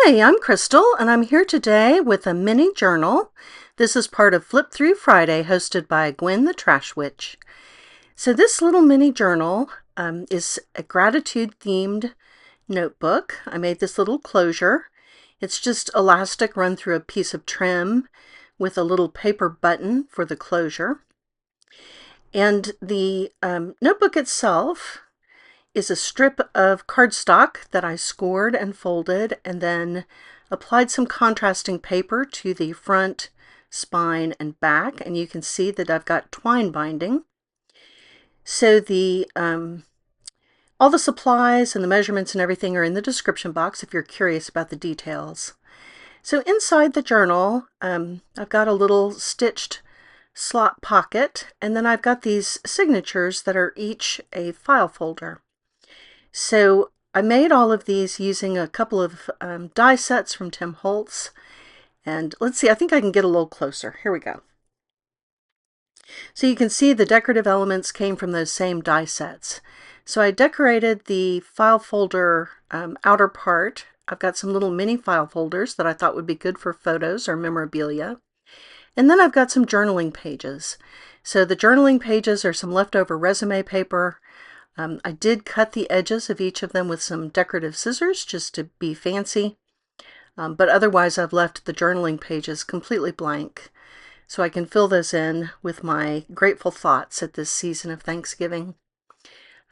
Hi, I'm Crystal, and I'm here today with a mini journal. This is part of Flip Through Friday, hosted by Gwen the Trash Witch. So this little mini journal is a gratitude-themed notebook. I made this little closure. It's just elastic run through a piece of trim with a little paper button for the closure. And the notebook itself is a strip of cardstock that I scored and folded and then applied some contrasting paper to the front, spine, and back, and you can see that I've got twine binding. So all the supplies and the measurements and everything are in the description box if you're curious about the details. So inside the journal, I've got a little stitched slot pocket, and then I've got these signatures that are each a file folder. So I made all of these using a couple of die sets from Tim Holtz. And let's see, I think I can get a little closer. Here we go. So you can see the decorative elements came from those same die sets. So I decorated the file folder outer part. I've got some little mini file folders that I thought would be good for photos or memorabilia. And then I've got some journaling pages. So the journaling pages are some leftover resume paper. I did cut the edges of each of them with some decorative scissors just to be fancy, but otherwise I've left the journaling pages completely blank so I can fill those in with my grateful thoughts at this season of Thanksgiving.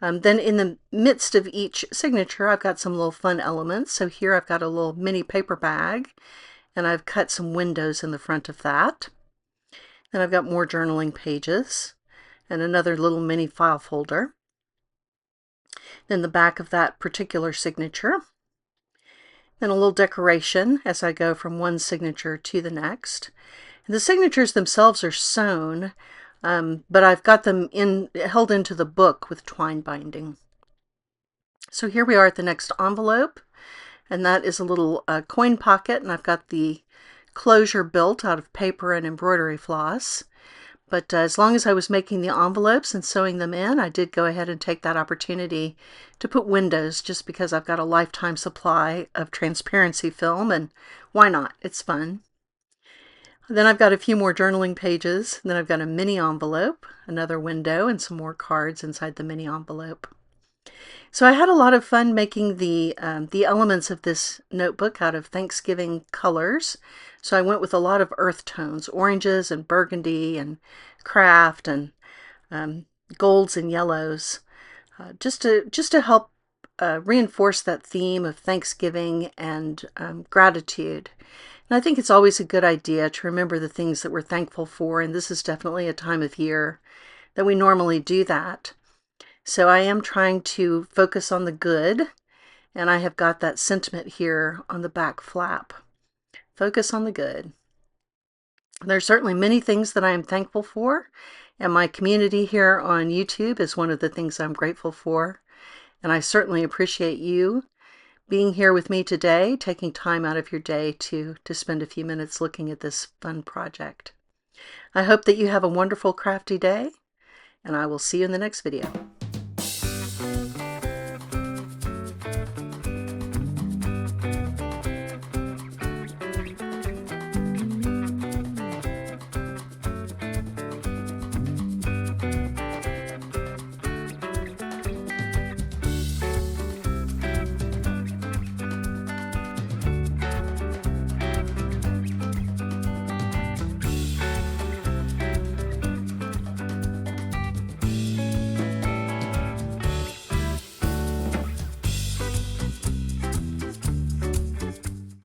Then in the midst of each signature I've got some little fun elements. So here I've got a little mini paper bag and I've cut some windows in the front of that. Then I've got more journaling pages and another little mini file folder. Then the back of that particular signature. Then a little decoration as I go from one signature to the next. And the signatures themselves are sewn, but I've got them held into the book with twine binding. So here we are at the next envelope, and that is a little coin pocket, and I've got the closure built out of paper and embroidery floss. But as long as I was making the envelopes and sewing them in, I did go ahead and take that opportunity to put windows just because I've got a lifetime supply of transparency film, and why not? It's fun. Then I've got a few more journaling pages. Then I've got a mini envelope, another window, and some more cards inside the mini envelope. So I had a lot of fun making the elements of this notebook out of Thanksgiving colors. So I went with a lot of earth tones, oranges and burgundy and craft and golds and yellows, just to help reinforce that theme of Thanksgiving and gratitude. And I think it's always a good idea to remember the things that we're thankful for, and this is definitely a time of year that we normally do that. So I am trying to focus on the good, and I have got that sentiment here on the back flap. Focus on the good. There's certainly many things that I am thankful for, and my community here on YouTube is one of the things I'm grateful for. And I certainly appreciate you being here with me today, taking time out of your day to spend a few minutes looking at this fun project. I hope that you have a wonderful crafty day, and I will see you in the next video.